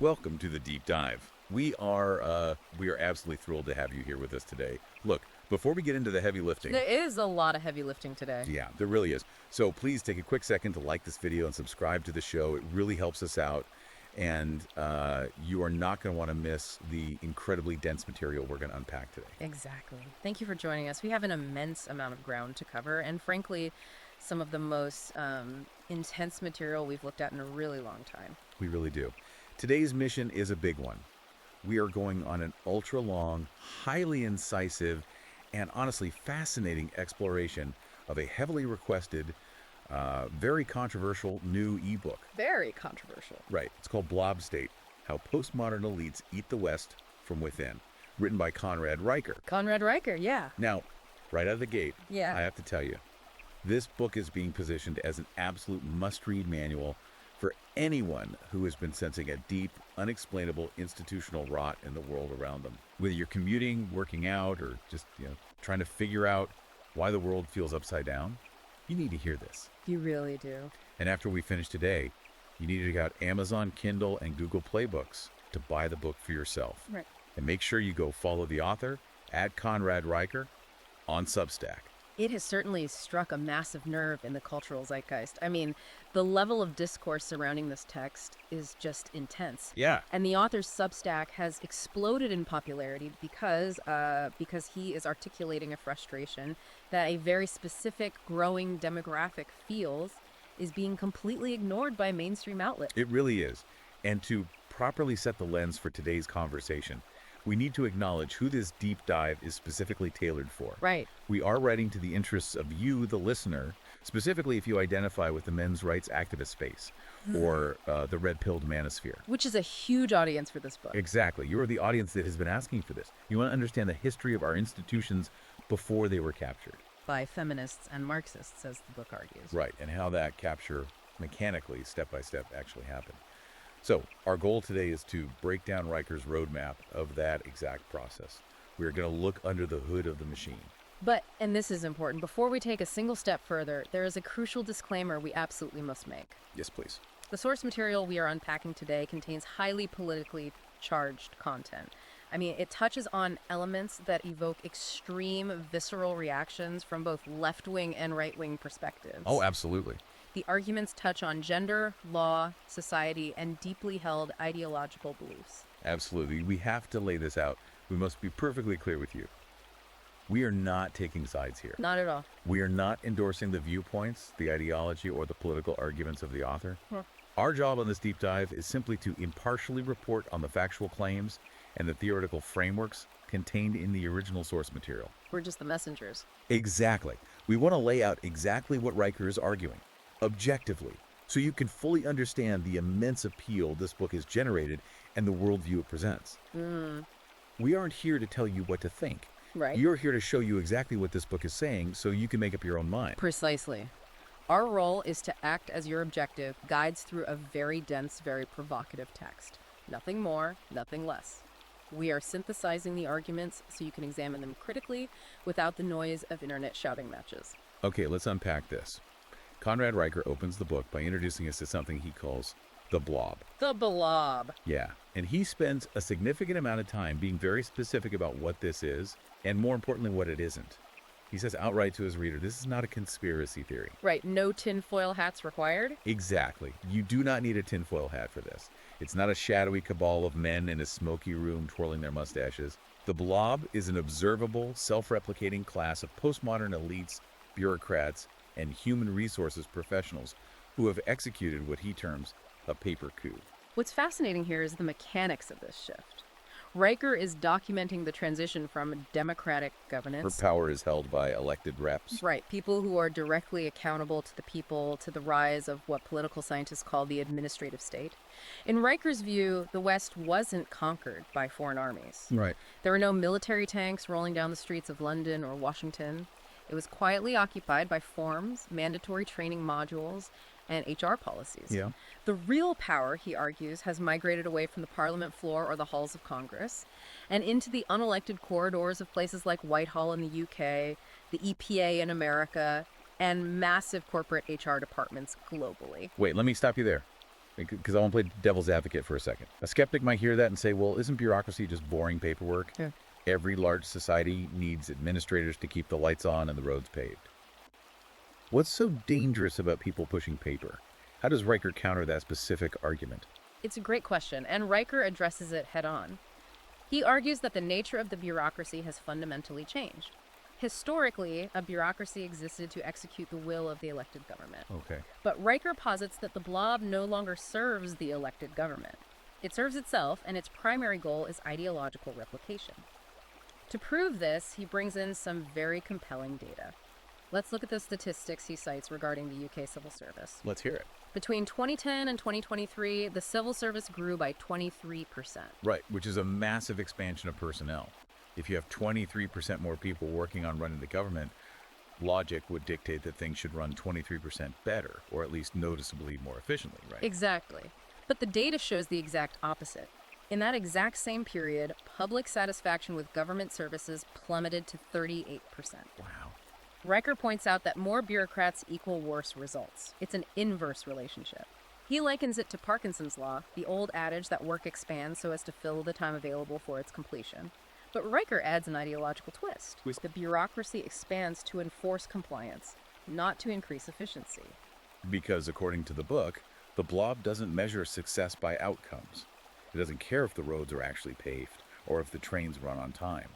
Welcome to the deep dive. We are absolutely thrilled to have you here with us today. Look, before we get into the heavy lifting, There is a lot of heavy lifting today. yeah, there really is. So please take a quick second to like this video and subscribe to the show. It really helps us out, and you are not going to want to miss the incredibly dense material we're going to unpack today. Exactly. Thank you for joining us. We have an immense amount of ground to cover, and frankly, some of the most intense material we've looked at in a really long time. We really do. Today's mission is a big one. We are going on an ultra-long, highly incisive, and honestly fascinating exploration of a heavily requested, very controversial new ebook. Very controversial. Right. It's called Blob State, How Postmodern Elites Eat the West from Within, written by Conrad Riker. Conrad Riker, yeah. Now, right out of the gate, Yeah. I have to tell you, this book is being positioned as an absolute must-read manual for anyone who has been sensing a deep, unexplainable institutional rot in the world around them. Whether you're commuting, working out, or just, trying to figure out why the world feels upside down, you need to hear this. You really do. And after we finish today, you need to go out Amazon, Kindle, and Google Play Books to buy the book for yourself. Right. And make sure you go follow the author at Conrad Riker on Substack. It has certainly struck a massive nerve in the cultural zeitgeist. I mean, the level of discourse surrounding this text is just intense. Yeah. And the author's Substack has exploded in popularity because he is articulating a frustration that a very specific growing demographic feels is being completely ignored by mainstream outlets. It really is. And to properly set the lens for today's conversation, we need to acknowledge who this deep dive is specifically tailored for. Right. We are writing to the interests of you, the listener, specifically if you identify with the men's rights activist space or the red-pilled manosphere. Which is a huge audience for this book. Exactly. You are the audience that has been asking for this. You want to understand the history of our institutions before they were captured. By feminists and Marxists, as the book argues. Right, and how that capture mechanically, step by step, actually happened. So, our goal today is to break down Riker's roadmap of that exact process. We are going to look under the hood of the machine. But, and this is important, before we take a single step further, there is a crucial disclaimer we absolutely must make. Yes, please. The source material we are unpacking today contains highly politically charged content. I mean, it touches on elements that evoke extreme visceral reactions from both left-wing and right-wing perspectives. Oh, absolutely. The arguments touch on gender, law, society, and deeply held ideological beliefs. Absolutely. We have to lay this out. We must be perfectly clear with you. We are not taking sides here. Not at all. We are not endorsing the viewpoints, the ideology, or the political arguments of the author. Our job on this deep dive is simply to impartially report on the factual claims and the theoretical frameworks contained in the original source material. We're just the messengers. Exactly. We want to lay out exactly what Riker is arguing, objectively, so you can fully understand the immense appeal this book has generated and the worldview it presents. We aren't here to tell you what to think. Right. You're here to show you exactly what this book is saying so you can make up your own mind. Precisely. Our role is to act as your objective guides through a very dense, very provocative text. Nothing more, nothing less. We are synthesizing the arguments so you can examine them critically without the noise of internet shouting matches. Okay, let's unpack this. Conrad Riker opens the book by introducing us to something he calls the blob. The blob. Yeah, and he spends a significant amount of time being very specific about what this is, and more importantly, what it isn't. He says outright to his reader, this is not a conspiracy theory. Right, no tinfoil hats required? Exactly. You do not need a tinfoil hat for this. It's not a shadowy cabal of men in a smoky room twirling their mustaches. The blob is an observable, self-replicating class of postmodern elites, bureaucrats, and human resources professionals who have executed what he terms a paper coup. What's fascinating here is the mechanics of this shift. Riker is documenting the transition from democratic governance. Her power is held by elected reps. Right, people who are directly accountable to the people, to the rise of what political scientists call the administrative state. In Riker's view, the West wasn't conquered by foreign armies. Right. There were no military tanks rolling down the streets of London or Washington. It was quietly occupied by forms, mandatory training modules, and HR policies. Yeah. The real power, he argues, has migrated away from the parliament floor or the halls of Congress and into the unelected corridors of places like Whitehall in the UK, the EPA in America, and massive corporate HR departments globally. Wait, let me stop you there. because I want to play devil's advocate for a second. A skeptic might hear that and say, well, isn't bureaucracy just boring paperwork? Yeah. Every large society needs administrators to keep the lights on and the roads paved. What's so dangerous about people pushing paper? How does Riker counter that specific argument? It's a great question, and Riker addresses it head on. He argues that the nature of the bureaucracy has fundamentally changed. Historically, a bureaucracy existed to execute the will of the elected government. Okay. But Riker posits that the blob no longer serves the elected government. It serves itself, and its primary goal is ideological replication. To prove this, he brings in some very compelling data. Let's look at the statistics he cites regarding the UK civil service. Let's hear it. Between 2010 and 2023, the civil service grew by 23%. Right, which is a massive expansion of personnel. If you have 23% more people working on running the government, logic would dictate that things should run 23% better, or at least noticeably more efficiently, right? Exactly. But the data shows the exact opposite. In that exact same period, public satisfaction with government services plummeted to 38%. Wow. Riker points out that more bureaucrats equal worse results. It's an inverse relationship. He likens it to Parkinson's law, the old adage that work expands so as to fill the time available for its completion. But Riker adds an ideological twist. The bureaucracy expands to enforce compliance, not to increase efficiency. Because according to the book, the blob doesn't measure success by outcomes. It doesn't care if the roads are actually paved or if the trains run on time.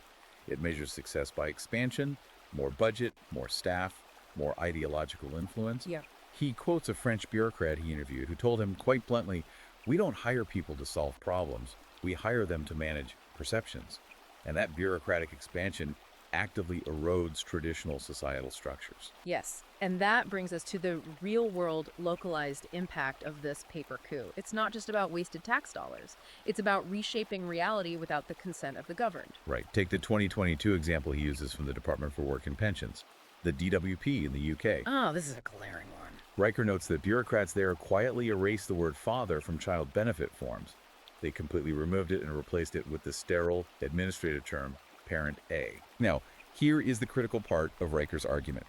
It measures success by expansion, more budget, more staff, more ideological influence. Yeah. He quotes a French bureaucrat he interviewed who told him quite bluntly, "We don't hire people to solve problems. We hire them to manage perceptions." And that bureaucratic expansion actively erodes traditional societal structures. Yes, and that brings us to the real-world, localized impact of this paper coup. It's not just about wasted tax dollars. It's about reshaping reality without the consent of the governed. Right. Take the 2022 example he uses from the Department for Work and Pensions, the DWP in the UK. Oh, this is a glaring one. Riker notes that bureaucrats there quietly erased the word father from child benefit forms. They completely removed it and replaced it with the sterile administrative term parent A. Now, here is the critical part of Riker's argument.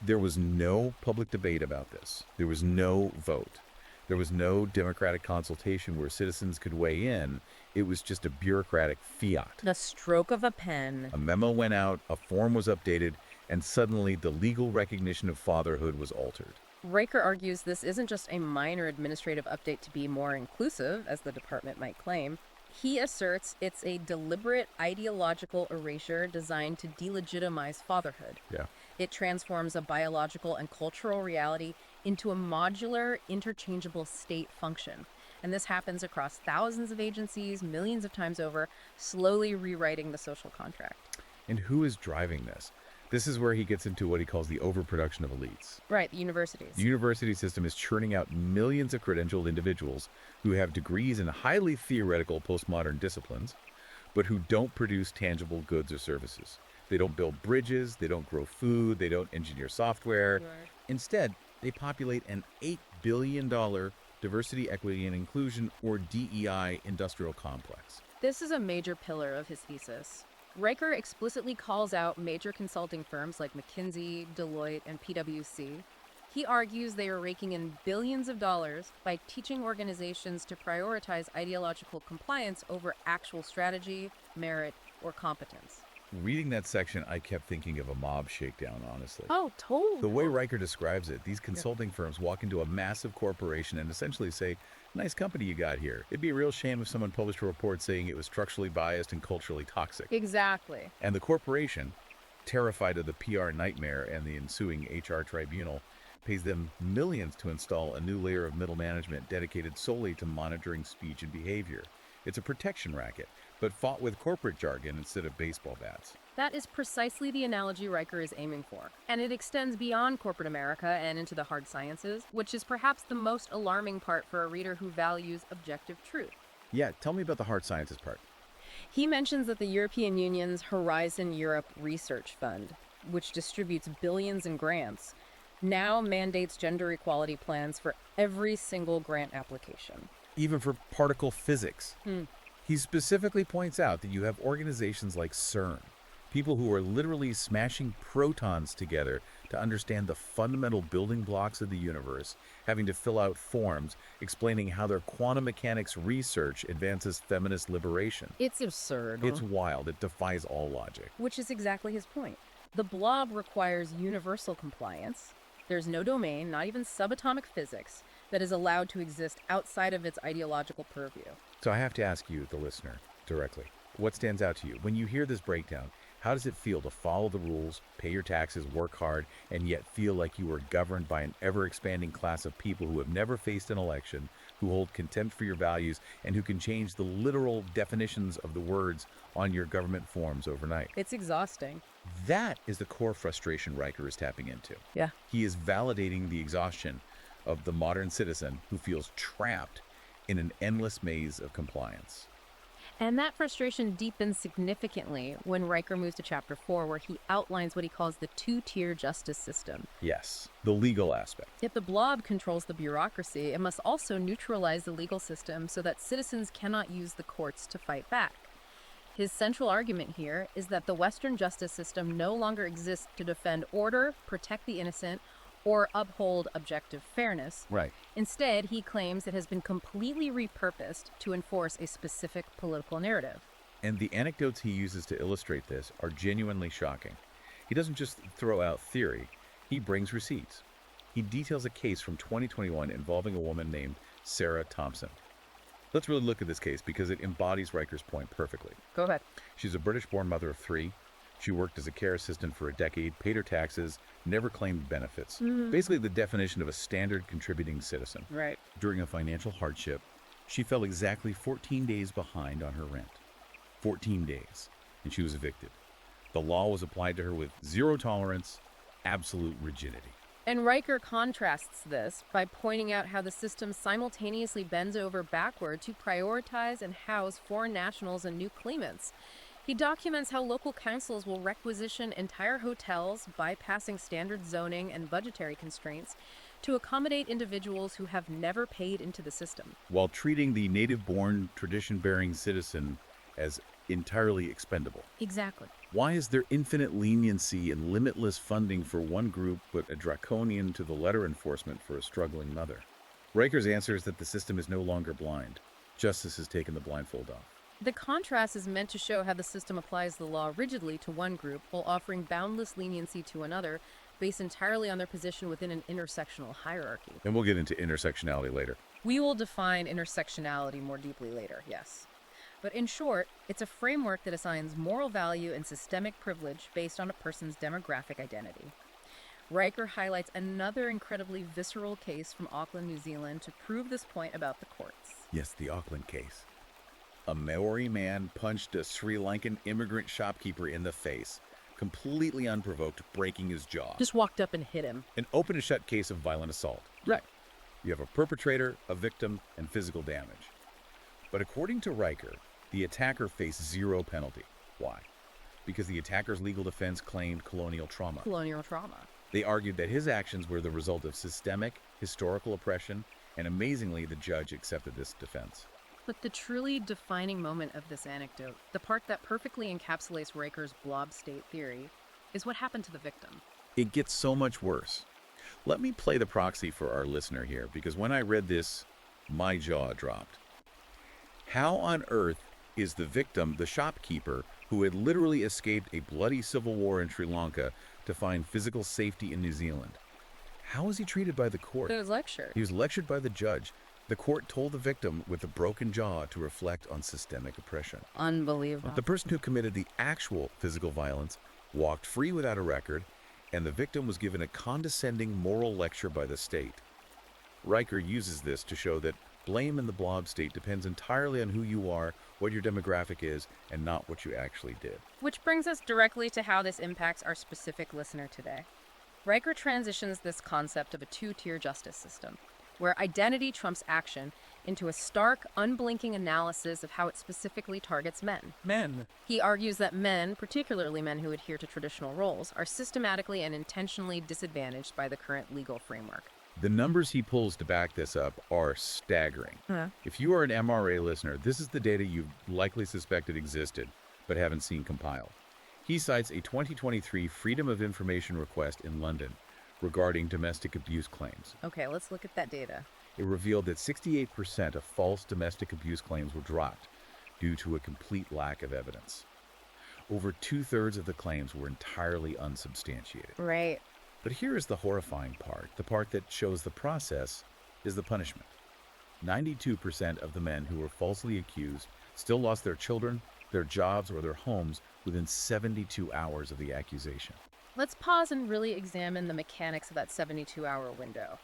There was no public debate about this. There was no vote. There was no democratic consultation where citizens could weigh in. It was just a bureaucratic fiat. The stroke of a pen. A memo went out, a form was updated, and suddenly the legal recognition of fatherhood was altered. Riker argues this isn't just a minor administrative update to be more inclusive, as the department might claim. He asserts it's a deliberate ideological erasure designed to delegitimize fatherhood. Yeah. It transforms a biological and cultural reality into a modular, interchangeable state function. And this happens across thousands of agencies, millions of times over, slowly rewriting the social contract. And who is driving this? This is where he gets into what he calls the overproduction of elites. Right, the universities. The university system is churning out millions of credentialed individuals who have degrees in highly theoretical postmodern disciplines, but who don't produce tangible goods or services. They don't build bridges, they don't grow food, they don't engineer software. Right. Instead, they populate an $8 billion diversity, equity, and inclusion, or DEI, industrial complex. This is a major pillar of his thesis. Riker explicitly calls out major consulting firms like McKinsey, Deloitte, and PwC. He argues they are raking in billions of dollars by teaching organizations to prioritize ideological compliance over actual strategy, merit, or competence. Reading that section, I kept thinking of a mob shakedown, honestly. Oh, totally. The way Riker describes it, these consulting firms walk into a massive corporation and essentially say, "Nice company you got here. It'd be a real shame if someone published a report saying it was structurally biased and culturally toxic." Exactly. And the corporation, terrified of the PR nightmare and the ensuing HR tribunal, pays them millions to install a new layer of middle management dedicated solely to monitoring speech and behavior. It's a protection racket, but fought with corporate jargon instead of baseball bats. That is precisely the analogy Riker is aiming for. And it extends beyond corporate America and into the hard sciences, which is perhaps the most alarming part for a reader who values objective truth. Yeah, tell me about the hard sciences part. He mentions that the European Union's Horizon Europe Research Fund, which distributes billions in grants, now mandates gender equality plans for every single grant application. Even for particle physics. He specifically points out that you have organizations like CERN, people who are literally smashing protons together to to understand the fundamental building blocks of the universe, having to fill out forms explaining how their quantum mechanics research advances feminist liberation. It's absurd. It's wild. It defies all logic. Which is exactly his point. The blob requires universal compliance. There's no domain, not even subatomic physics, that is allowed to exist outside of its ideological purview. So I have to ask you, the listener, directly, what stands out to you? When you hear this breakdown, how does it feel to follow the rules, pay your taxes, work hard, and yet feel like you are governed by an ever-expanding class of people who have never faced an election, who hold contempt for your values, and who can change the literal definitions of the words on your government forms overnight? It's exhausting. That is the core frustration Riker is tapping into. Yeah. He is validating the exhaustion of the modern citizen who feels trapped in an endless maze of compliance. And that frustration deepens significantly when Riker moves to Chapter 4, where he outlines what he calls the two-tier justice system. Yes, the legal aspect. If the blob controls the bureaucracy, it must also neutralize the legal system so that citizens cannot use the courts to fight back. His central argument here is that the Western justice system no longer exists to defend order, protect the innocent, or uphold objective fairness. Right. Instead, he claims it has been completely repurposed to enforce a specific political narrative. And the anecdotes he uses to illustrate this are genuinely shocking. He doesn't just throw out theory, he brings receipts. He details a case from 2021 involving a woman named Sarah Thompson. Let's really look at this case because it embodies Riker's point perfectly. Go ahead. She's a British-born mother of 3. She worked as a care assistant for a decade, paid her taxes, never claimed benefits. Basically the definition of a standard contributing citizen. Right. During a financial hardship, she fell exactly 14 days behind on her rent. 14 days, and she was evicted. The law was applied to her with zero tolerance, absolute rigidity. And Riker contrasts this by pointing out how the system simultaneously bends over backward to prioritize and house foreign nationals and new claimants. He documents how local councils will requisition entire hotels, bypassing standard zoning and budgetary constraints, to accommodate individuals who have never paid into the system, while treating the native-born, tradition-bearing citizen as entirely expendable. Exactly. Why is there infinite leniency and limitless funding for one group, but a draconian to the letter enforcement for a struggling mother? Riker's answer is that the system is no longer blind. Justice has taken the blindfold off. The contrast is meant to show how the system applies the law rigidly to one group while offering boundless leniency to another, based entirely on their position within an intersectional hierarchy. And we'll get into intersectionality later. We will define intersectionality more deeply later, yes. But in short, it's a framework that assigns moral value and systemic privilege based on a person's demographic identity. Riker highlights another incredibly visceral case from Auckland, New Zealand to prove this point about the courts. Yes, the Auckland case. A Maori man punched a Sri Lankan immigrant shopkeeper in the face, completely unprovoked, breaking his jaw. Just walked up and hit him. An open and shut case of violent assault. Right. You have a perpetrator, a victim, and physical damage. But according to Riker, the attacker faced zero penalty. Why? Because the attacker's legal defense claimed colonial trauma. Colonial trauma. They argued that his actions were the result of systemic, historical oppression, and amazingly, the judge accepted this defense. But the truly defining moment of this anecdote, the part that perfectly encapsulates Riker's Blob State theory, is what happened to the victim. It gets so much worse. Let me play the proxy for our listener here, because when I read this, my jaw dropped. How on earth is the victim the shopkeeper who had literally escaped a bloody civil war in Sri Lanka to find physical safety in New Zealand? How was he treated by the court? He was lectured. He was lectured by the judge. The court told the victim with a broken jaw to reflect on systemic oppression. Unbelievable. The person who committed the actual physical violence walked free without a record, and the victim was given a condescending moral lecture by the state. Riker uses this to show that blame in the Blob State depends entirely on who you are, what your demographic is, and not what you actually did. Which brings us directly to how this impacts our specific listener today. Riker transitions this concept of a two-tier justice system, where identity trumps action, into a stark, unblinking analysis of how it specifically targets men. Men. He argues that men, particularly men who adhere to traditional roles, are systematically and intentionally disadvantaged by the current legal framework. The numbers he pulls to back this up are staggering. If you are an MRA listener, this is the data you likely suspected existed, but haven't seen compiled. He cites a 2023 Freedom of Information request in London, regarding domestic abuse claims. Okay, let's look at that data. It revealed that 68% of false domestic abuse claims were dropped due to a complete lack of evidence. Over two-thirds of the claims were entirely unsubstantiated. Right. But here is the horrifying part. The part that shows the process is the punishment. 92% of the men who were falsely accused still lost their children, their jobs, or their homes within 72 hours of the accusation. Let's pause and really examine the mechanics of that 72-hour window.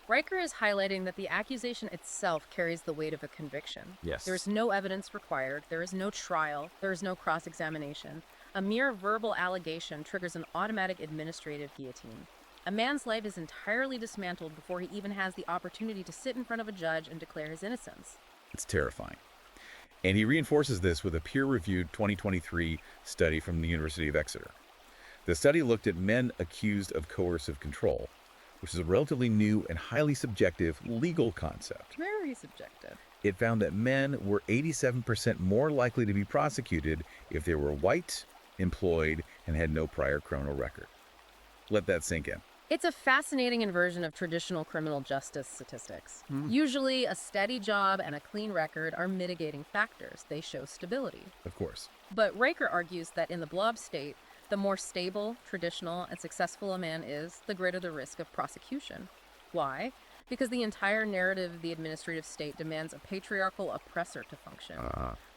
Riker is highlighting that the accusation itself carries the weight of a conviction. Yes. There is no evidence required, there is no trial, there is no cross-examination. A mere verbal allegation triggers an automatic administrative guillotine. A man's life is entirely dismantled before he even has the opportunity to sit in front of a judge and declare his innocence. It's terrifying. And he reinforces this with a peer-reviewed 2023 study from the University of Exeter. The study looked at men accused of coercive control, which is a relatively new and highly subjective legal concept. Very subjective. It found that men were 87% more likely to be prosecuted if they were white, employed, and had no prior criminal record. Let that sink in. It's a fascinating inversion of traditional criminal justice statistics. Usually, a steady job and a clean record are mitigating factors. They show stability. Of course. But Riker argues that in the Blob State, the more stable, traditional, and successful a man is, the greater the risk of prosecution. Why? Because the entire narrative of the administrative state demands a patriarchal oppressor to function.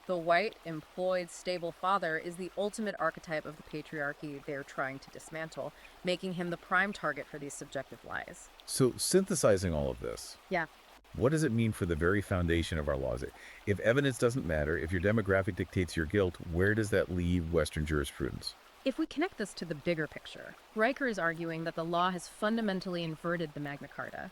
The white, employed, stable father is the ultimate archetype of the patriarchy they're trying to dismantle, making him the prime target for these subjective lies. So, synthesizing all of this, Yeah. what does it mean for the very foundation of our laws? If evidence doesn't matter, if your demographic dictates your guilt, where does that leave Western jurisprudence? If we connect this to the bigger picture, Riker is arguing that the law has fundamentally inverted the Magna Carta.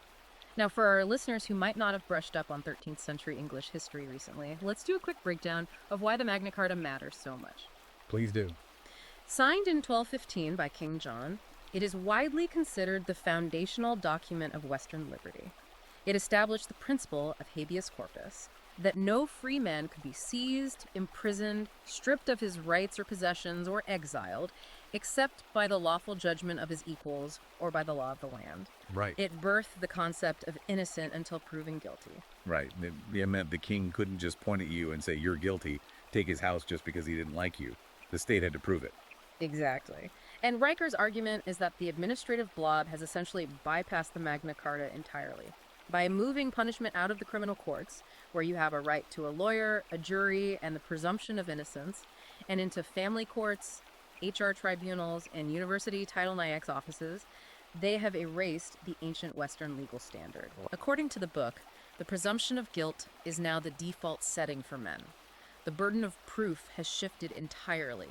Now, for our listeners who might not have brushed up on 13th century English history recently, let's do a quick breakdown of why the Magna Carta matters so much. Please do. Signed in 1215 by King John, it is widely considered the foundational document of Western liberty. It established the principle of habeas corpus, that no free man could be seized, imprisoned, stripped of his rights or possessions, or exiled, except by the lawful judgment of his equals or by the law of the land. Right. It birthed the concept of innocent until proven guilty. Right. It meant the king couldn't just point at you and say, you're guilty, take his house just because he didn't like you. The state had to prove it. Exactly. And Riker's argument is that the administrative blob has essentially bypassed the Magna Carta entirely. By moving punishment out of the criminal courts, where you have a right to a lawyer, a jury, and the presumption of innocence, and into family courts, HR tribunals, and university Title IX offices, they have erased the ancient Western legal standard. According to the book, the presumption of guilt is now the default setting for men. The burden of proof has shifted entirely.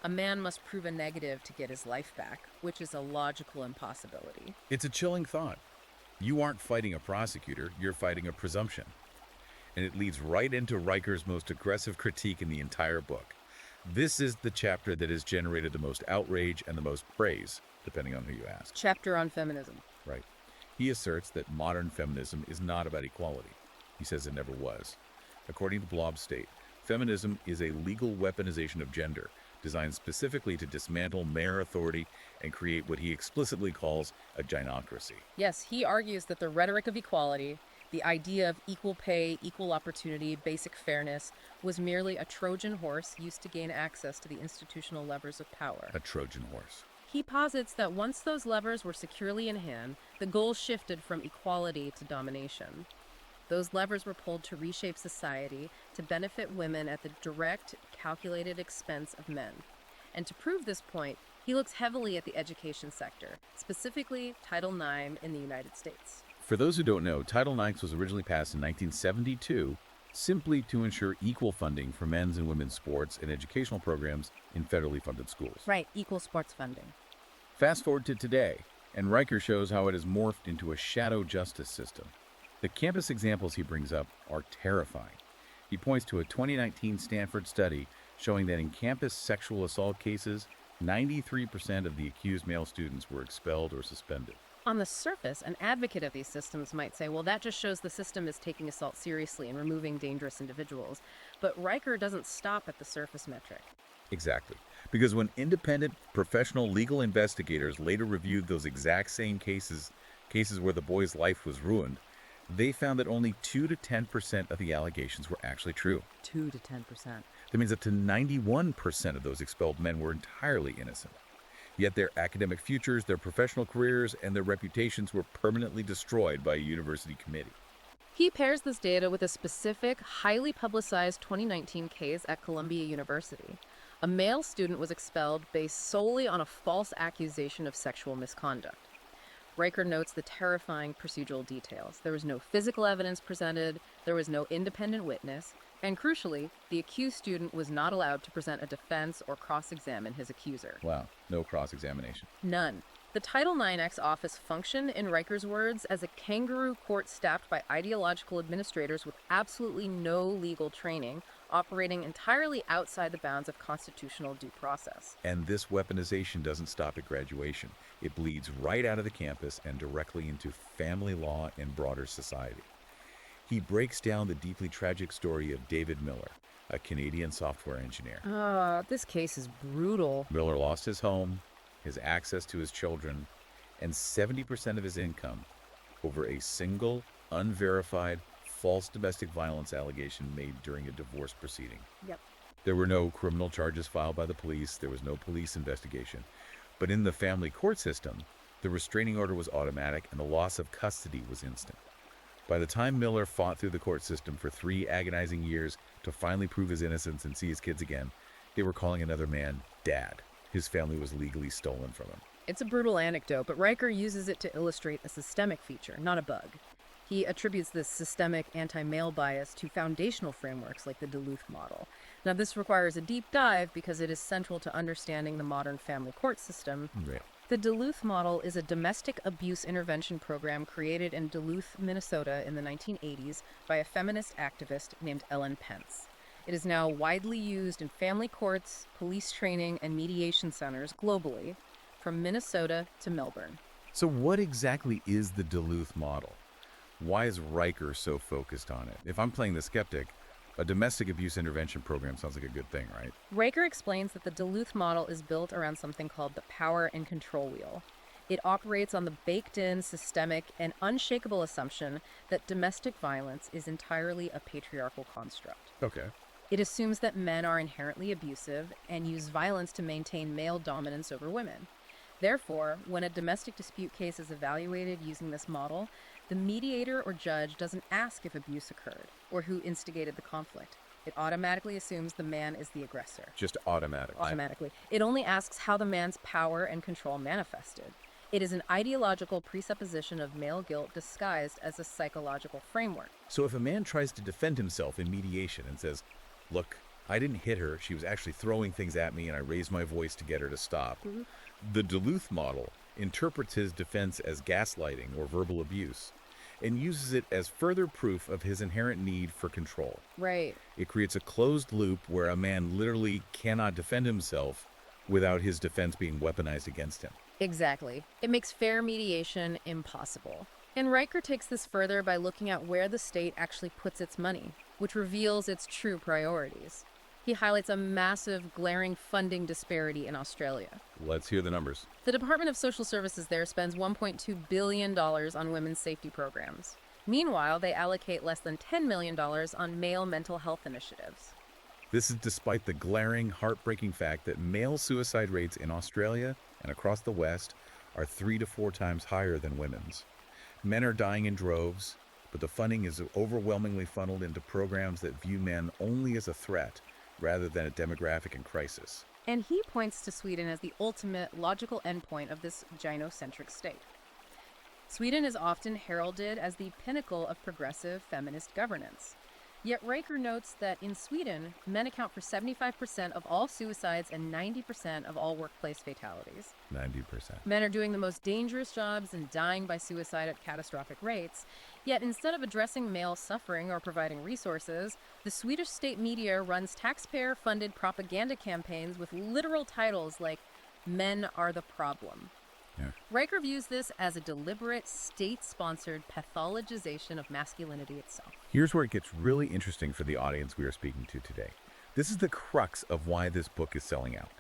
A man must prove a negative to get his life back, which is a logical impossibility. It's a chilling thought. You aren't fighting a prosecutor, you're fighting a presumption. And it leads right into Riker's most aggressive critique in the entire book. This is the chapter that has generated the most outrage and the most praise, depending on who you ask. Chapter on feminism. Right. He asserts that modern feminism is not about equality. He says it never was. According to Blob State, feminism is a legal weaponization of gender, designed specifically to dismantle male authority and create what he explicitly calls a gynocracy. Yes, he argues that the rhetoric of equality, the idea of equal pay, equal opportunity, basic fairness, was merely a Trojan horse used to gain access to the institutional levers of power. A Trojan horse. He posits that once those levers were securely in hand, the goal shifted from equality to domination. Those levers were pulled to reshape society to benefit women at the direct, calculated expense of men. And to prove this point, he looks heavily at the education sector, specifically Title IX in the United States. For those who don't know, Title IX was originally passed in 1972 simply to ensure equal funding for men's and women's sports and educational programs in federally funded schools. Right, equal sports funding. Fast forward to today, and Riker shows how it has morphed into a shadow justice system. The campus examples he brings up are terrifying. He points to a 2019 Stanford study showing that in campus sexual assault cases, 93% of the accused male students were expelled or suspended. On the surface, an advocate of these systems might say, well, that just shows the system is taking assault seriously and removing dangerous individuals. But Riker doesn't stop at the surface metric. Exactly. Because when independent professional legal investigators later reviewed those exact same cases where the boy's life was ruined, they found that only 2 to 10% of the allegations were actually true. 2 to 10%. That means up to 91% of those expelled men were entirely innocent. Yet their academic futures, their professional careers, and their reputations were permanently destroyed by a university committee. He pairs this data with a specific, highly publicized 2019 case at Columbia University. A male student was expelled based solely on a false accusation of sexual misconduct. Riker notes the terrifying procedural details. There was no physical evidence presented, there was no independent witness, and crucially, the accused student was not allowed to present a defense or cross-examine his accuser. Wow, no cross-examination. None. The Title IX office functioned, in Riker's words, as a kangaroo court staffed by ideological administrators with absolutely no legal training, operating entirely outside the bounds of constitutional due process. And this weaponization doesn't stop at graduation. It bleeds right out of the campus and directly into family law and broader society. He breaks down the deeply tragic story of David Miller, a Canadian software engineer. This case is brutal. Miller lost his home, his access to his children, and 70% of his income over a single, unverified, false domestic violence allegation made during a divorce proceeding. Yep. There were no criminal charges filed by the police. There was no police investigation. But in the family court system, the restraining order was automatic and the loss of custody was instant. By the time Miller fought through the court system for 3 agonizing years to finally prove his innocence and see his kids again, they were calling another man Dad. His family was legally stolen from him. It's a brutal anecdote, but Riker uses it to illustrate a systemic feature, not a bug. He attributes this systemic anti-male bias to foundational frameworks like the Duluth model. Now, this requires a deep dive because it is central to understanding the modern family court system. Right. The Duluth model is a domestic abuse intervention program created in Duluth, Minnesota in the 1980s by a feminist activist named Ellen Pence. It is now widely used in family courts, police training, and mediation centers globally, from Minnesota to Melbourne. So what exactly is the Duluth model? Why is Riker so focused on it? If I'm playing the skeptic, a domestic abuse intervention program sounds like a good thing, right? Riker explains that the Duluth model is built around something called the power and control wheel. It operates on the baked-in, systemic, and unshakable assumption that domestic violence is entirely a patriarchal construct. Okay. It assumes that men are inherently abusive and use violence to maintain male dominance over women. Therefore, when a domestic dispute case is evaluated using this model, the mediator or judge doesn't ask if abuse occurred or who instigated the conflict. It automatically assumes the man is the aggressor. Just automatic. Automatically. It only asks how the man's power and control manifested. It is an ideological presupposition of male guilt disguised as a psychological framework. So if a man tries to defend himself in mediation and says, look, I didn't hit her, she was actually throwing things at me and I raised my voice to get her to stop. The Duluth model interprets his defense as gaslighting or verbal abuse and uses it as further proof of his inherent need for control. Right. It creates a closed loop where a man literally cannot defend himself without his defense being weaponized against him. Exactly. It makes fair mediation impossible. And Riker takes this further by looking at where the state actually puts its money, which reveals its true priorities. He highlights a massive, glaring funding disparity in Australia. Let's hear the numbers. The Department of Social Services there spends $1.2 billion on women's safety programs. Meanwhile, they allocate less than $10 million on male mental health initiatives. This is despite the glaring, heartbreaking fact that male suicide rates in Australia and across the West are 3 to 4 times higher than women's. Men are dying in droves, but the funding is overwhelmingly funneled into programs that view men only as a threat rather than a demographic in crisis. And he points to Sweden as the ultimate logical endpoint of this gynocentric state. Sweden is often heralded as the pinnacle of progressive feminist governance. Yet Riker notes that in Sweden, men account for 75% of all suicides and 90% of all workplace fatalities. 90%. Men are doing the most dangerous jobs and dying by suicide at catastrophic rates. Yet instead of addressing male suffering or providing resources, the Swedish state media runs taxpayer-funded propaganda campaigns with literal titles like "Men are the problem." Yeah. Riker views this as a deliberate, state-sponsored pathologization of masculinity itself. Here's where it gets really interesting for the audience we are speaking to today. This is the crux of why this book is selling out.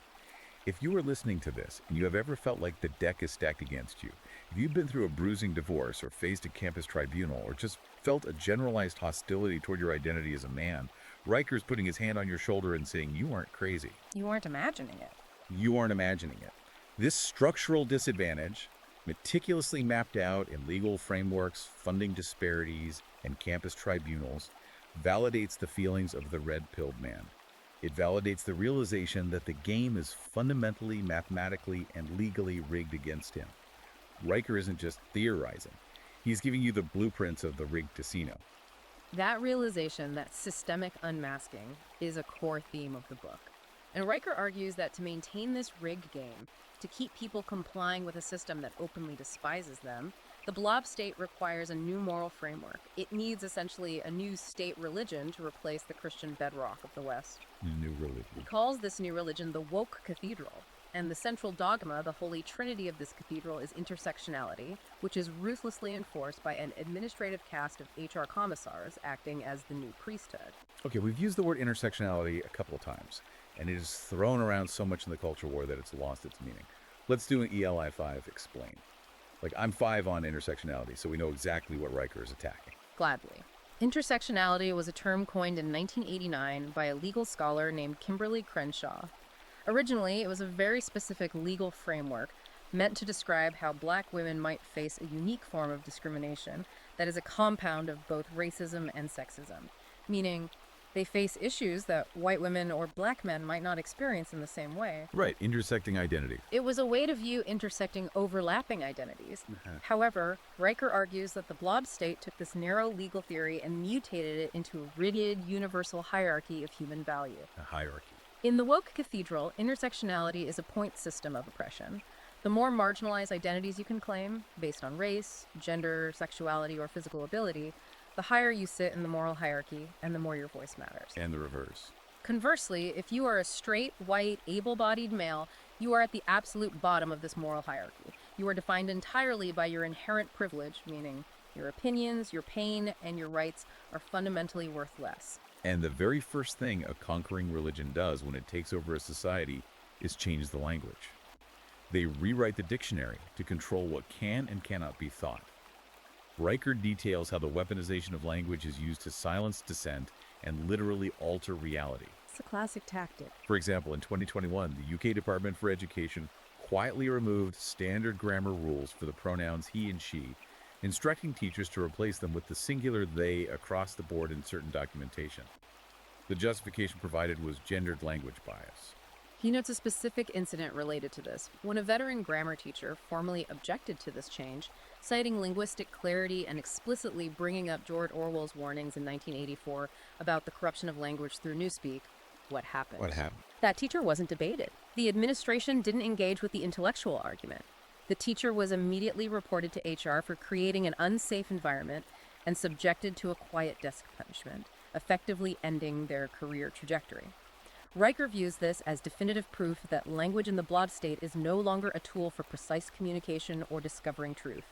If you are listening to this and you have ever felt like the deck is stacked against you, if you've been through a bruising divorce or faced a campus tribunal or just felt a generalized hostility toward your identity as a man, Riker's putting his hand on your shoulder and saying you aren't crazy. You aren't imagining it. You aren't imagining it. This structural disadvantage, meticulously mapped out in legal frameworks, funding disparities, and campus tribunals, validates the feelings of the red-pilled man. It validates the realization that the game is fundamentally, mathematically, and legally rigged against him. Riker isn't just theorizing. He's giving you the blueprints of the rigged casino. That realization, that systemic unmasking, is a core theme of the book. And Riker argues that to maintain this rigged game, to keep people complying with a system that openly despises them, the Blob State requires a new moral framework. It needs essentially a new state religion to replace the Christian bedrock of the West. New religion. He calls this new religion the woke cathedral. And the central dogma, the holy trinity of this cathedral, is intersectionality, which is ruthlessly enforced by an administrative caste of HR commissars acting as the new priesthood. Okay, we've used the word intersectionality a couple of times, and it is thrown around so much in the culture war that it's lost its meaning. Let's do an ELI 5 explain. Like, I'm 5 on intersectionality, so we know exactly what Riker is attacking. Gladly. Intersectionality was a term coined in 1989 by a legal scholar named Kimberly Crenshaw. Originally, it was a very specific legal framework meant to describe how black women might face a unique form of discrimination that is a compound of both racism and sexism, meaning they face issues that white women or black men might not experience in the same way. Right, intersecting identity. It was a way to view intersecting overlapping identities. However, Riker argues that the Blob State took this narrow legal theory and mutated it into a rigid, universal hierarchy of human value. A hierarchy. In the woke cathedral, intersectionality is a point system of oppression. The more marginalized identities you can claim, based on race, gender, sexuality, or physical ability, the higher you sit in the moral hierarchy and the more your voice matters. And the reverse. Conversely, if you are a straight, white, able-bodied male, you are at the absolute bottom of this moral hierarchy. You are defined entirely by your inherent privilege, meaning your opinions, your pain, and your rights are fundamentally worth less. And the very first thing a conquering religion does when it takes over a society is change the language. They rewrite the dictionary to control what can and cannot be thought. Riker details how the weaponization of language is used to silence dissent and literally alter reality. It's a classic tactic. For example, in 2021, the UK Department for Education quietly removed standard grammar rules for the pronouns he and she, instructing teachers to replace them with the singular they across the board in certain documentation. The justification provided was gendered language bias. He notes a specific incident related to this, when a veteran grammar teacher formally objected to this change, citing linguistic clarity and explicitly bringing up George Orwell's warnings in 1984 about the corruption of language through newspeak. What happened? What happened? That teacher wasn't debated. The administration didn't engage with the intellectual argument. The teacher was immediately reported to HR for creating an unsafe environment and subjected to a quiet desk punishment, effectively ending their career trajectory. Riker views this as definitive proof that language in the Blob State is no longer a tool for precise communication or discovering truth.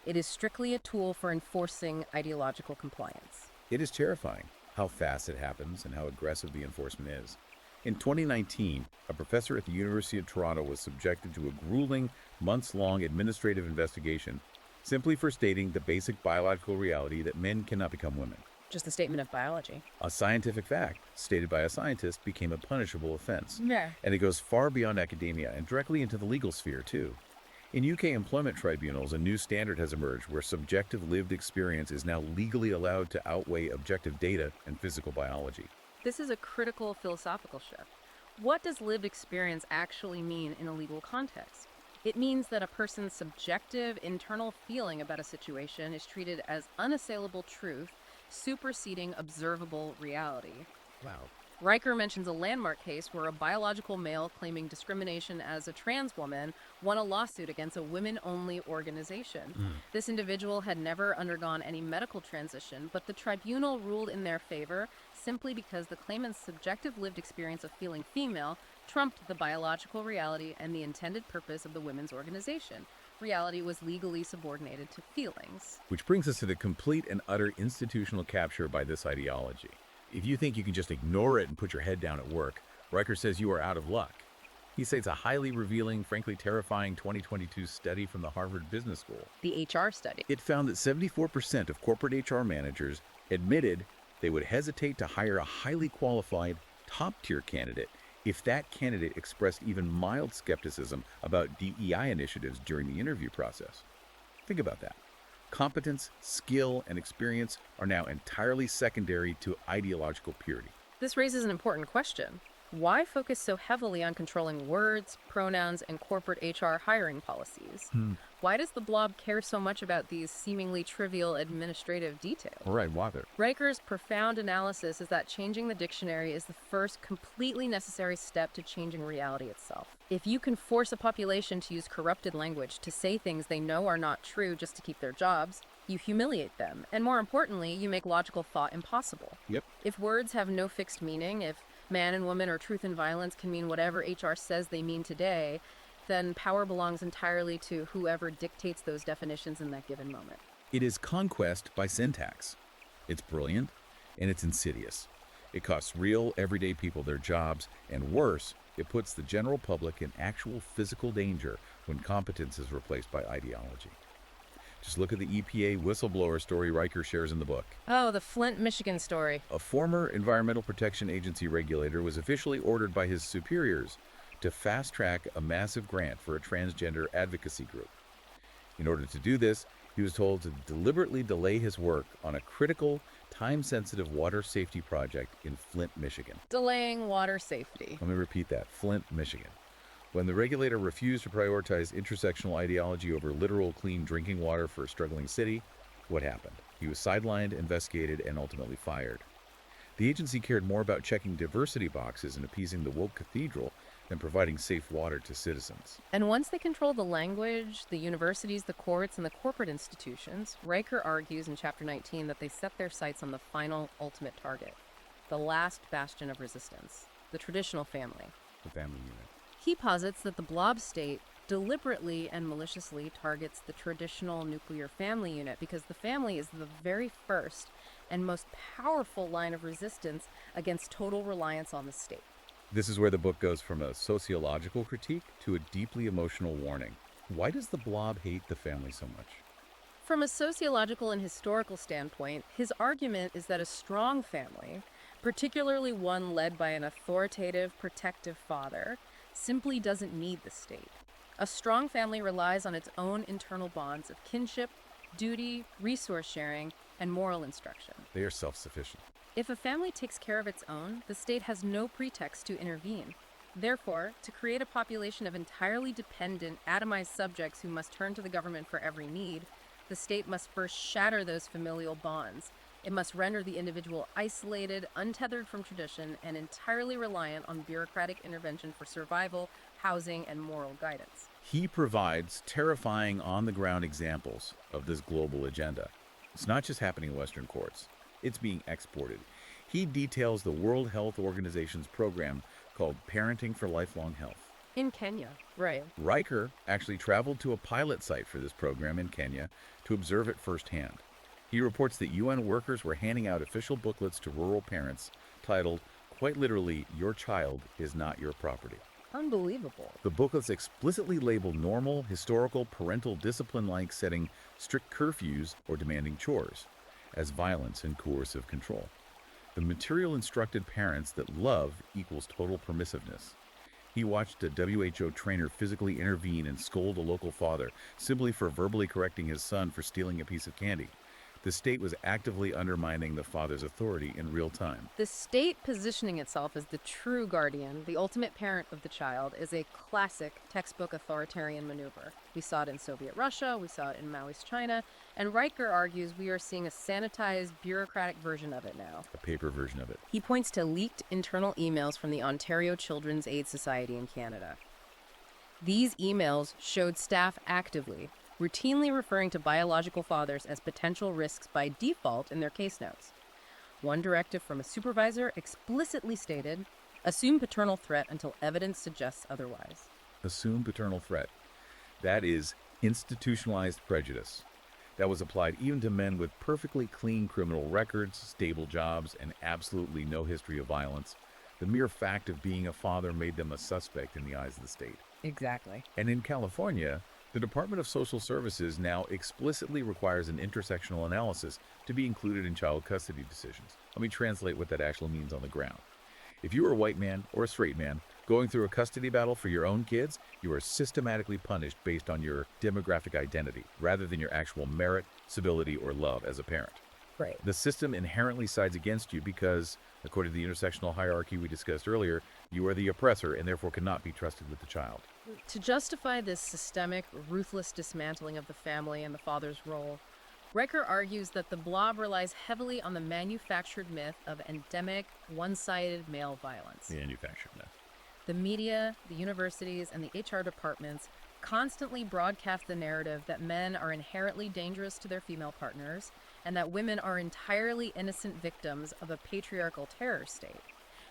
It is strictly a tool for enforcing ideological compliance. It is terrifying how fast it happens and how aggressive the enforcement is. In 2019, a professor at the University of Toronto was subjected to a grueling, months-long administrative investigation simply for stating the basic biological reality that men cannot become women. Just a statement of biology. A scientific fact stated by a scientist became a punishable offense. Yeah. And it goes far beyond academia and directly into the legal sphere, too. In UK employment tribunals, a new standard has emerged where subjective lived experience is now legally allowed to outweigh objective data and physical biology. This is a critical philosophical shift. What does lived experience actually mean in a legal context? It means that a person's subjective internal feeling about a situation is treated as unassailable truth, superseding observable reality. Wow. Riker mentions a landmark case where a biological male claiming discrimination as a trans woman won a lawsuit against a women-only organization. This individual had never undergone any medical transition, but the tribunal ruled in their favor simply because the claimant's subjective lived experience of feeling female trumped the biological reality and the intended purpose of the women's organization. Reality was legally subordinated to feelings. Which brings us to the complete and utter institutional capture by this ideology. If you think you can just ignore it and put your head down at work, Riker says you are out of luck. He cites a highly revealing, frankly terrifying 2022 study from the Harvard Business School. The HR study. It found that 74% of corporate HR managers admitted they would hesitate to hire a highly qualified, top-tier candidate if that candidate expressed even mild skepticism about DEI initiatives during the interview process. Think about that. Competence, skill, and experience are now entirely secondary to ideological purity. This raises an important question. Why focus so heavily on controlling words, pronouns, and corporate HR hiring policies? Why does the Blob care so much about these seemingly trivial administrative details? All right, why there? Riker's profound analysis is that changing the dictionary is the first completely necessary step to changing reality itself. If you can force a population to use corrupted language to say things they know are not true just to keep their jobs, you humiliate them, and more importantly, you make logical thought impossible. Yep. If words have no fixed meaning, if man and woman or truth and violence can mean whatever HR says they mean today, then power belongs entirely to whoever dictates those definitions in that given moment. It is conquest by syntax. It's brilliant, and it's insidious. It costs real, everyday people their jobs, and worse, it puts the general public in actual physical danger when competence is replaced by ideology. Just look at the EPA whistleblower story Riker shares in the book. Oh, the Flint, Michigan story. A former Environmental Protection Agency regulator was officially ordered by his superiors to fast-track a massive grant for a transgender advocacy group. In order to do this, he was told to deliberately delay his work on a critical, time-sensitive water safety project in Flint, Michigan. Delaying water safety. Let me repeat that, Flint, Michigan. When the regulator refused to prioritize intersectional ideology over literal clean drinking water for a struggling city, what happened? He was sidelined, investigated, and ultimately fired. The agency cared more about checking diversity boxes and appeasing the woke cathedral than providing safe water to citizens. And once they control the language, the universities, the courts, and the corporate institutions, Riker argues in Chapter 19 that they set their sights on the final, ultimate target, the last bastion of resistance, the traditional family. The family unit. He posits that the Blob State deliberately and maliciously targets the traditional nuclear family unit because the family is the very first and most powerful line of resistance against total reliance on the state. This is where the book goes from a sociological critique to a deeply emotional warning. Why does the Blob hate the family so much? From a sociological and historical standpoint, his argument is that a strong family, particularly one led by an authoritative, protective father, simply doesn't need the state. A strong family relies on its own internal bonds of kinship, duty, resource sharing, and moral instruction. They are self-sufficient. If a family takes care of its own, the state has no pretext to intervene. Therefore, to create a population of entirely dependent, atomized subjects who must turn to the government for every need, the state must first shatter those familial bonds. It must render the individual isolated, untethered from tradition, and entirely reliant on bureaucratic intervention for survival, housing, and moral guidance. He provides terrifying on-the-ground examples of this global agenda. It's not just happening in Western courts. It's being exported. He details the World Health Organization's program called Parenting for Lifelong Health. In Kenya, right. Riker actually traveled to a pilot site for this program in Kenya to observe it firsthand. He reports that UN workers were handing out official booklets to rural parents titled, quite literally, "Your child is not your property." Unbelievable. The booklets explicitly label normal, historical, parental discipline like setting strict curfews or demanding chores as violence and coercive control. The material instructed parents that love equals total permissiveness. He watched a WHO trainer physically intervene and scold a local father simply for verbally correcting his son for stealing a piece of candy. The state was actively undermining the father's authority in real time. The state positioning itself as the true guardian, the ultimate parent of the child, is a classic textbook authoritarian maneuver. We saw it in Soviet Russia, we saw it in Maoist China, and Riker argues we are seeing a sanitized, bureaucratic version of it now. A paper version of it. He points to leaked internal emails from the Ontario Children's Aid Society in Canada. These emails showed staff actively routinely referring to biological fathers as potential risks by default in their case notes. One directive from a supervisor explicitly stated, assume paternal threat until evidence suggests otherwise. Assume paternal threat. That is institutionalized prejudice. That was applied even to men with perfectly clean criminal records, stable jobs, and absolutely no history of violence. The mere fact of being a father made them a suspect in the eyes of the state. Exactly. And in California, the Department of Social Services now explicitly requires an intersectional analysis to be included in child custody decisions. Let me translate what that actually means on the ground. If you are a white man or a straight man going through a custody battle for your own kids, you are systematically punished based on your demographic identity, rather than your actual merit, civility, or love as a parent. Right. The system inherently sides against you because, according to the intersectional hierarchy we discussed earlier, you are the oppressor and therefore cannot be trusted with the child. To justify this systemic, ruthless dismantling of the family and the father's role, Riker argues that the blob relies heavily on the manufactured myth of endemic, one-sided male violence. Manufactured myth. The media, the universities, and the HR departments constantly broadcast the narrative that men are inherently dangerous to their female partners and that women are entirely innocent victims of a patriarchal terror state.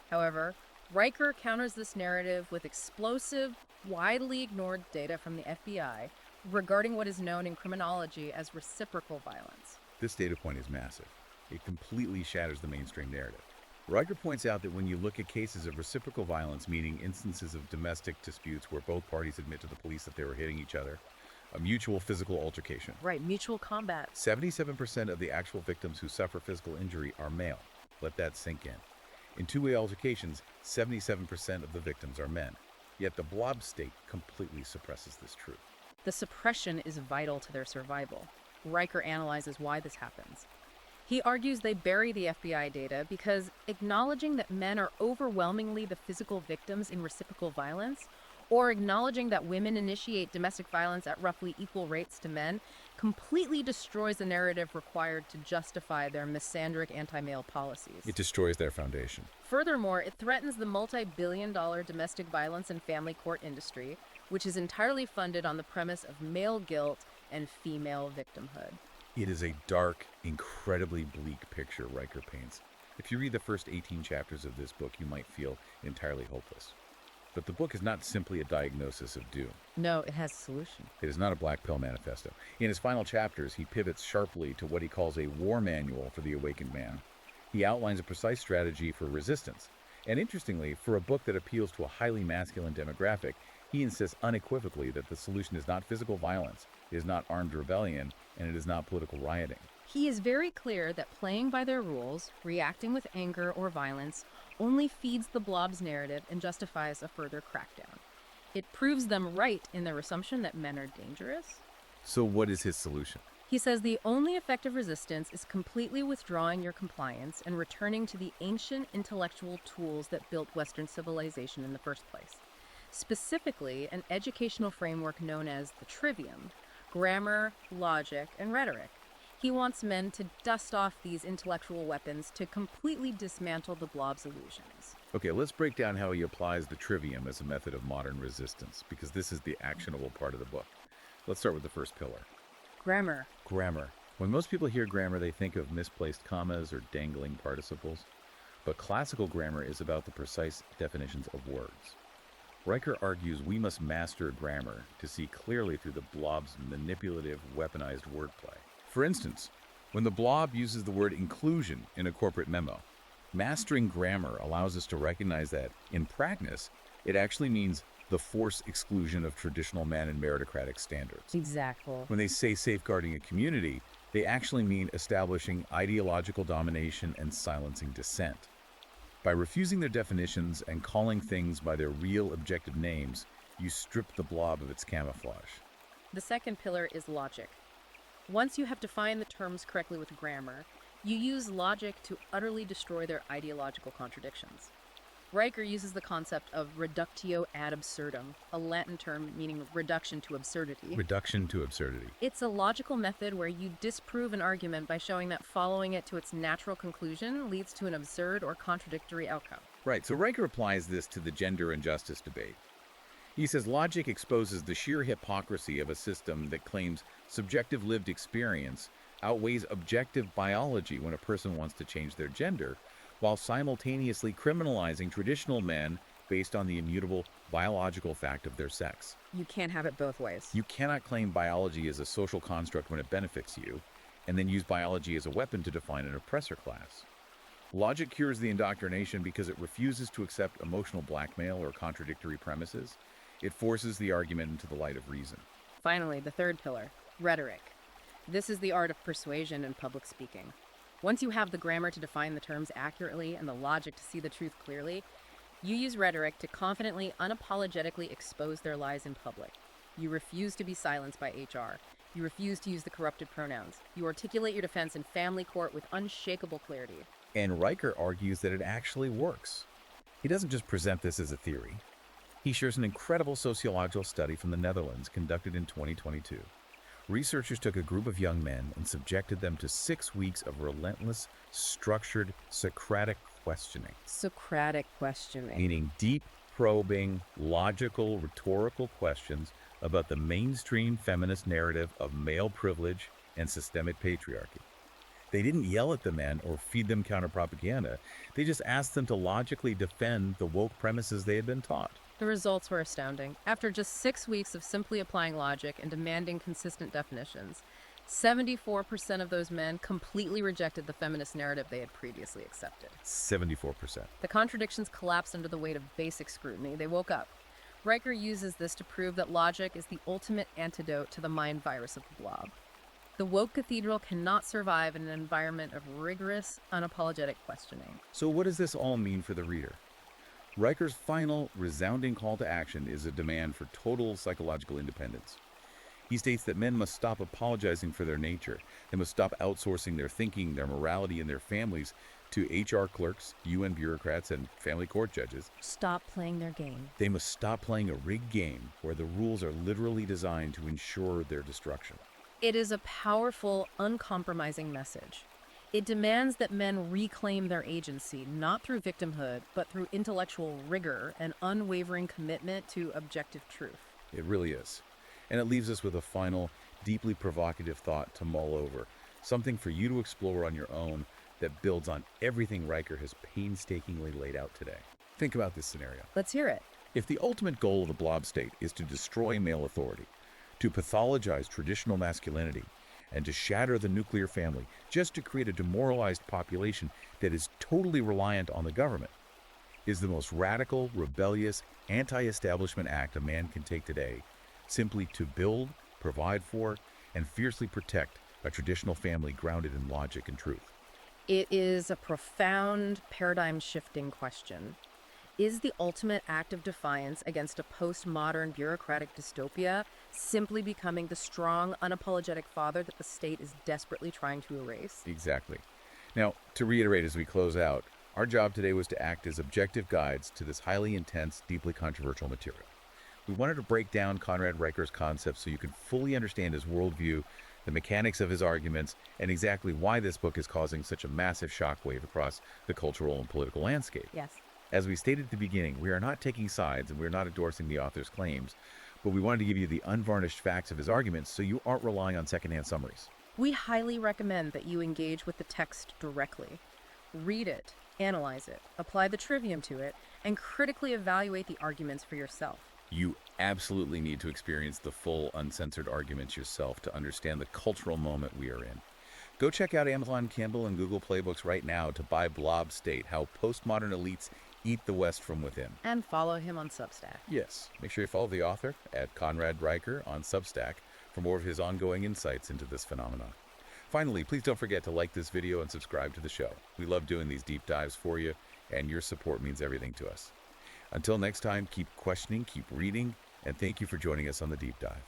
However, Riker counters this narrative with explosive, widely ignored data from the FBI regarding what is known in criminology as reciprocal violence. This data point is massive. It completely shatters the mainstream narrative. Riker points out that when you look at cases of reciprocal violence, meaning instances of domestic disputes where both parties admit to the police that they were hitting each other, a mutual physical altercation. Right, mutual combat. 77% of the actual victims who suffer physical injury are male. Let that sink in. In two-way altercations, 77% of the victims are men. Yet the Blob State completely suppresses this truth. The suppression is vital to their survival. Riker analyzes why this happens. He argues they bury the FBI data because acknowledging that men are overwhelmingly the physical victims in reciprocal violence, or acknowledging that women initiate domestic violence at roughly equal rates to men, completely destroys the narrative required to justify their misandric anti-male policies. It destroys their foundation. Furthermore, it threatens the multi-billion-dollar domestic violence and family court industry, which is entirely funded on the premise of male guilt and female victimhood. It is a dark, incredibly bleak picture Riker paints. If you read the first 18 chapters of this book, you might feel entirely hopeless. But the book is not simply a diagnosis of doom. No, it has a solution. It is not a black pill manifesto. In his final chapters, he pivots sharply to what he calls a war manual for the awakened man. He outlines a precise strategy for resistance. And interestingly, for a book that appeals to a highly masculine demographic, he insists unequivocally that the solution is not physical violence, it is not armed rebellion, and it is not political rioting. He is very clear that playing by their rules, reacting with anger or violence, only feeds the blob's narrative and justifies a further crackdown. It proves them right in their assumption that men are dangerous. So what is his solution? He says the only effective resistance is completely withdrawing your compliance and returning to the ancient intellectual tools that built Western civilization in the first place. Specifically, an educational framework known as the Trivium: grammar, logic, and rhetoric. He wants men to dust off these intellectual weapons to completely dismantle the blob's illusions. Okay, let's break down how he applies the Trivium as a method of modern resistance, because this is the actionable part of the book. Let's start with the first pillar. Grammar. Grammar. When most people hear grammar, they think of misplaced commas or dangling participles. But classical grammar is about the precise definitions of words. Riker argues we must master grammar to see clearly through the blob's manipulative, weaponized wordplay. For instance, when the blob uses the word inclusion in a corporate memo, mastering grammar allows us to recognize that, in practice, it actually means the forced exclusion of traditional man and meritocratic standards. Exactly. When they say safeguarding a community, they actually mean establishing ideological domination and silencing dissent. By refusing their definitions and calling things by their real objective names, you strip the blob of its camouflage. The second pillar is logic. Once you have defined the terms correctly with grammar, you use logic to utterly destroy their ideological contradictions. Riker uses the concept of reductio ad absurdum, a Latin term meaning reduction to absurdity. Reduction to absurdity. It's a logical method where you disprove an argument by showing that following it to its natural conclusion leads to an absurd or contradictory outcome. Right, so Riker applies this to the gender and justice debate. He says logic exposes the sheer hypocrisy of a system that claims subjective lived experience outweighs objective biology when a person wants to change their gender, while simultaneously criminalizing traditional men based on the immutable biological fact of their sex. You can't have it both ways. You cannot claim biology as a social construct when it benefits you, and then use biology as a weapon to define an oppressor class. Logic cures the indoctrination because it refuses to accept emotional blackmail or contradictory premises. It forces the argument into the light of reason. Finally, the third pillar, rhetoric. This is the art of persuasion and public speaking. Once you have the grammar to define the terms accurately and the logic to see the truth clearly, you use rhetoric to confidently, unapologetically expose their lies in public. You refuse to be silenced by HR. You refuse to use the corrupted pronouns. You articulate your defense in family court with unshakable clarity. And Riker argues that it actually works. He doesn't just present this as a theory. He shares an incredible sociological study from the Netherlands conducted in 2022. Researchers took a group of young men and subjected them to 6 weeks of relentless, structured, Socratic questioning. Socratic questioning. Meaning deep, probing, logical, rhetorical questions about the mainstream feminist narrative of male privilege and systemic patriarchy. They didn't yell at the men or feed them counter-propaganda. They just asked them to logically defend the woke premises they had been taught. The results were astounding. After just 6 weeks of simply applying logic and demanding consistent definitions, 74% of those men completely rejected the feminist narrative they had previously accepted. 74%. The contradictions collapsed under the weight of basic scrutiny. They woke up. Riker uses this to prove that logic is the ultimate antidote to the mind virus of the blob. The woke cathedral cannot survive in an environment of rigorous, unapologetic questioning. So what does this all mean for the reader? Riker's final, resounding call to action is a demand for total psychological independence. He states that men must stop apologizing for their nature. They must stop outsourcing their thinking, their morality, and their families to HR clerks, UN bureaucrats, and family court judges. Stop playing their game. They must stop playing a rigged game where the rules are literally designed to ensure their destruction. It is a powerful, uncompromising message. It demands that men reclaim their agency, not through victimhood, but through intellectual rigor and unwavering commitment to objective truth. It really is. And it leaves us with a final, deeply provocative thought to mull over, something for you to explore on your own that builds on everything Riker has painstakingly laid out today. Think about this scenario. Let's hear it. If the ultimate goal of the Blob State is to destroy male authority, to pathologize traditional masculinity, and to shatter the nuclear family just to create a demoralized population that is totally reliant on the government, is the most radical, rebellious, anti-establishment act a man can take today simply to build, provide for, and fiercely protect a traditional family grounded in logic and truth. It is a profound, paradigm-shifting question. Is the ultimate act of defiance against a postmodern bureaucratic dystopia simply becoming the strong, unapologetic father that the state is desperately trying to erase? Exactly. Now, to reiterate as we close out, our job today was to act as objective guides to this highly intense, deeply controversial material. We wanted to break down Conrad Riker's concepts so you could fully understand his worldview, the mechanics of his arguments, and exactly why this book is causing such a massive shockwave across the cultural and political landscape. Yes. As we stated at the beginning, we are not taking sides and we are not endorsing the author's claims, but we wanted to give you the unvarnished facts of his arguments so you aren't relying on secondhand summaries. We highly recommend that you engage with the text directly. Read it, analyze it, apply the Trivium to it, and critically evaluate the arguments for yourself. You absolutely need to experience the full, uncensored arguments yourself to understand the cultural moment we are in. Go check out Amazon Kindle and Google Play Books right now to buy Blob State, How Postmodern Elites Eat the West from Within. And follow him on Substack. Yes, make sure you follow the author at Conrad Riker on Substack for more of his ongoing insights into this phenomenon. Finally, please don't forget to like this video and subscribe to the show. We love doing these deep dives for you, and your support means everything to us. Until next time, keep questioning, keep reading, and thank you for joining us on the deep dive.